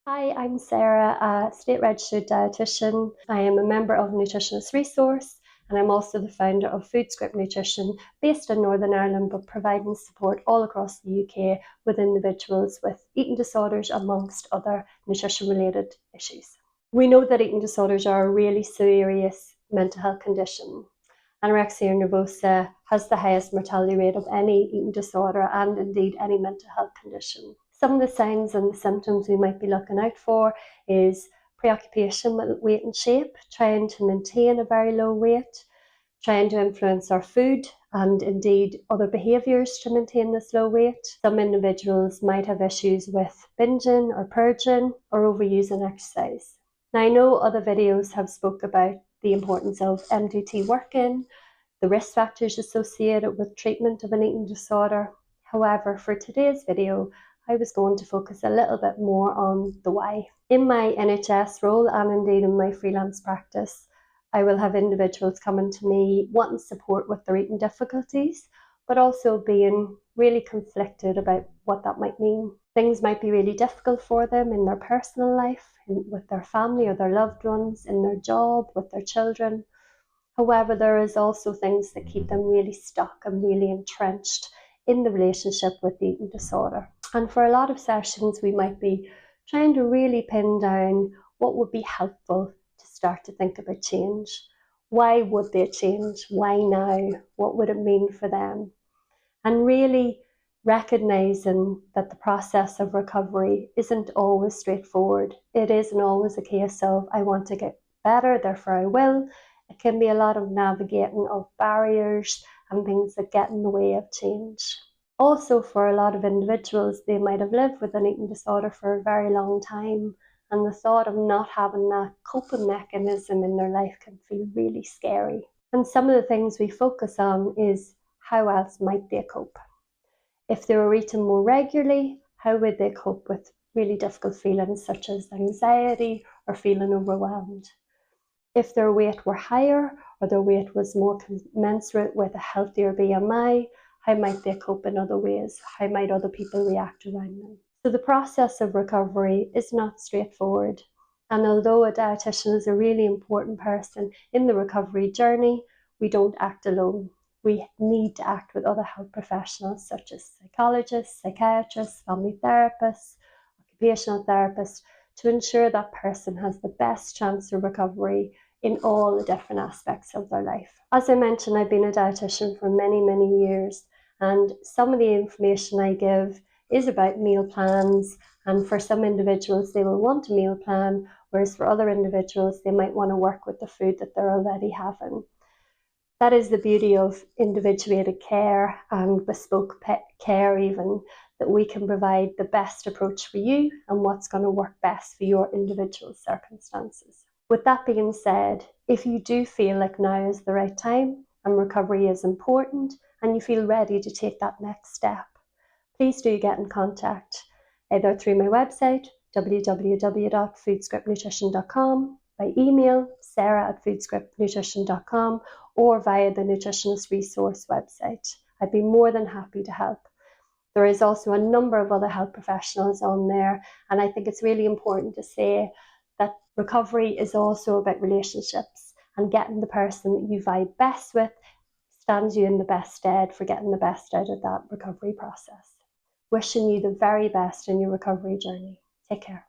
Hi, I'm Sarah, a state registered dietitian. I am a member of Nutritionist Resource and I'm also the founder of FoodScript Nutrition, based in Northern Ireland but providing support all across the UK with individuals with eating disorders amongst other nutrition related issues. We know that eating disorders are a really serious mental health condition. Anorexia nervosa has the highest mortality rate of any eating disorder and indeed any mental health condition. Some of the signs and the symptoms we might be looking out for is preoccupation with weight and shape, trying to maintain a very low weight, trying to influence our food and indeed other behaviours to maintain this low weight. Some individuals might have issues with binging or purging or overusing exercise. Now, I know other videos have spoke about the importance of MDT working, the risk factors associated with treatment of an eating disorder. However, for today's video, I was going to focus a little bit more on the why. In my NHS role and indeed in my freelance practice, I will have individuals coming to me wanting support with their eating difficulties, but also being really conflicted about what that might mean. Things might be really difficult for them in their personal life, with their family or their loved ones, in their job, with their children. However, there is also things that keep them really stuck and really entrenched in the relationship with the eating disorder. And for a lot of sessions, we might be trying to really pin down what would be helpful to start to think about change. Why would they change? Why now? What would it mean for them? And really recognizing that the process of recovery isn't always straightforward. It isn't always a case of, I want to get better, therefore I will. It can be a lot of navigating of barriers and things that get in the way of change. Also, for a lot of individuals, they might have lived with an eating disorder for a very long time, and the thought of not having that coping mechanism in their life can feel really scary. And some of the things we focus on is how else might they cope? If they were eating more regularly, how would they cope with really difficult feelings such as anxiety or feeling overwhelmed? If their weight were higher or their weight was more commensurate with a healthier BMI, how might they cope in other ways? How might other people react around them? So the process of recovery is not straightforward. And although a dietitian is a really important person in the recovery journey, we don't act alone. We need to act with other health professionals such as psychologists, psychiatrists, family therapists, occupational therapists, to ensure that person has the best chance of recovery in all the different aspects of their life. As I mentioned, I've been a dietitian for many, many years, and some of the information I give is about meal plans, and for some individuals they will want a meal plan, whereas for other individuals they might want to work with the food that they're already having. That is the beauty of individuated care and bespoke care even, that we can provide the best approach for you and what's going to work best for your individual circumstances. With that being said, if you do feel like now is the right time and recovery is important and you feel ready to take that next step, please do get in contact either through my website, www.foodscriptnutrition.com, by email, sarah@foodscriptnutrition.com, or via the Nutritionist Resource website. I'd be more than happy to help. There is also a number of other health professionals on there, and I think it's really important to say that recovery is also about relationships, and getting the person that you vibe best with stands you in the best stead for getting the best out of that recovery process. Wishing you the very best in your recovery journey. Take care.